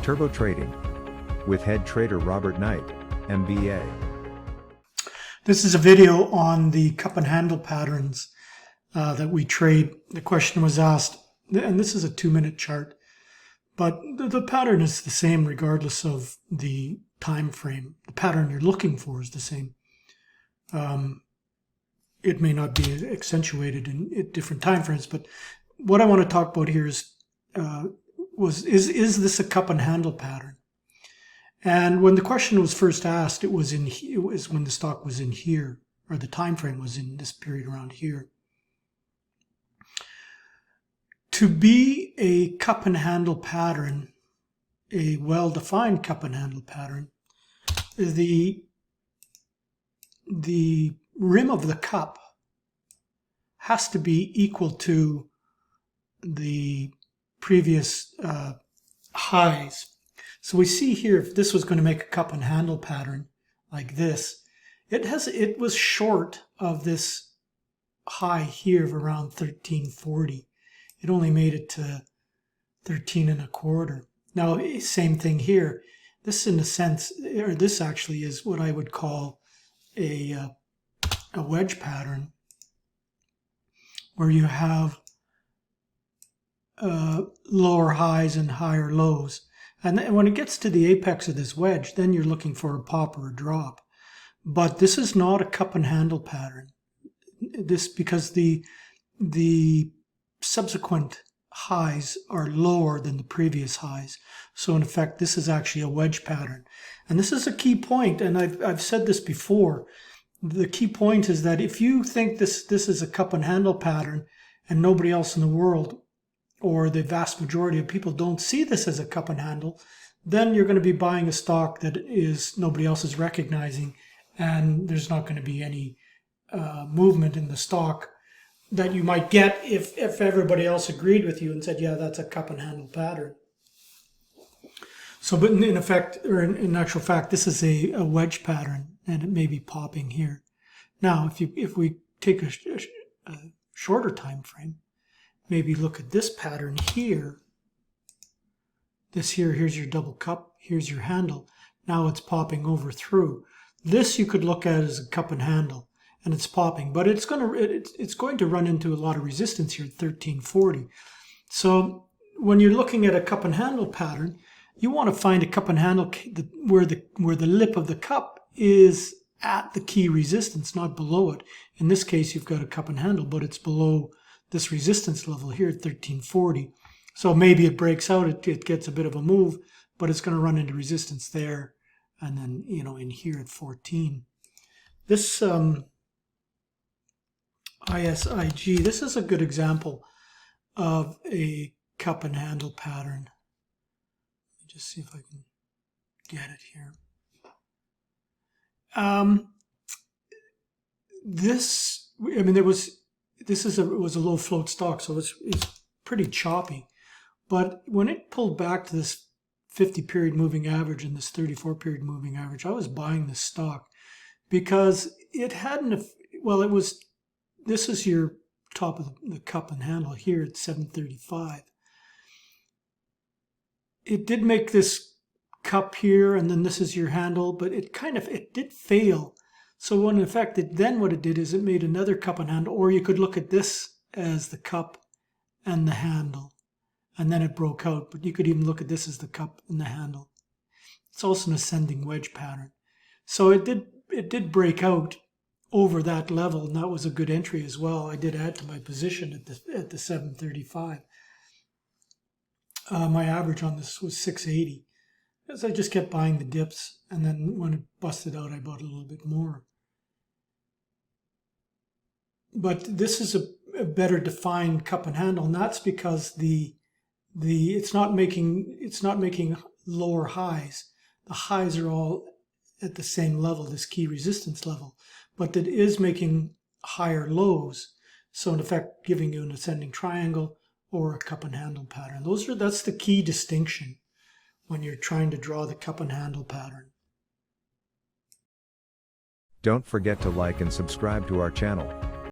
Turbo Trading with head trader Robert Knight, MBA. This is a video on the cup and handle patterns that we trade. The question was asked, and this is a 2-minute chart, but the pattern is the same regardless of the time frame. The pattern you're looking for is the same. It may not be accentuated in different time frames, but what I want to talk about here is this a cup and handle pattern? And when the question was first asked, it was when the stock was in here, or the time frame was in this period around here. To be a cup and handle pattern, a well-defined cup and handle pattern, the rim of the cup has to be equal to the previous highs. So we see here, if this was going to make a cup and handle pattern like this, it was short of this high here of around 1340. It only made it to 13.25. Now, same thing here. This, in a sense, or this actually is what I would call a wedge pattern, where you have lower highs and higher lows. And when it gets to the apex of this wedge, then you're looking for a pop or a drop. But this is not a cup and handle pattern. Because the subsequent highs are lower than the previous highs. So in effect, this is actually a wedge pattern. And this is a key point, and I've said this before. The key point is that if you think this is a cup and handle pattern and nobody else in the world, or the vast majority of people, don't see this as a cup and handle, then you're going to be buying a stock that nobody else is recognizing, and there's not going to be any movement in the stock that you might get if everybody else agreed with you and said, yeah, that's a cup and handle pattern. So, but in effect, or in actual fact, this is a wedge pattern, and it may be popping here. Now, if we take a shorter time frame, maybe look at this pattern here. Here's your double cup, here's your handle. Now it's popping over through. This you could look at as a cup and handle, and it's popping, but it's going to run into a lot of resistance here at 1340. So when you're looking at a cup and handle pattern, you want to find a cup and handle where the lip of the cup is at the key resistance, not below it. In this case, you've got a cup and handle, but it's below this resistance level here at 1340. So maybe it breaks out, it gets a bit of a move, but it's going to run into resistance there, and then, in here at 14. This ISIG, this is a good example of a cup and handle pattern. Let me just see if I can get it here. It was a low float stock, so it's pretty choppy. But when it pulled back to this 50 period moving average and this 34 period moving average, I was buying this stock because it hadn't, this is your top of the cup and handle here at 735. It did make this cup here, and then this is your handle, but it did fail. So when in effect, what it did is it made another cup and handle, or you could look at this as the cup and the handle, and then it broke out. But you could even look at this as the cup and the handle. It's also an ascending wedge pattern. So it did break out over that level, and that was a good entry as well. I did add to my position at the 735. My average on this was 680. Because I just kept buying the dips, and then when it busted out, I bought a little bit more. But this is a better defined cup and handle, and that's because it's not making lower highs. The highs are all at the same level, this key resistance level, but it is making higher lows. So in effect, giving you an ascending triangle or a cup and handle pattern. That's the key distinction when you're trying to draw the cup and handle pattern. Don't forget to like and subscribe to our channel.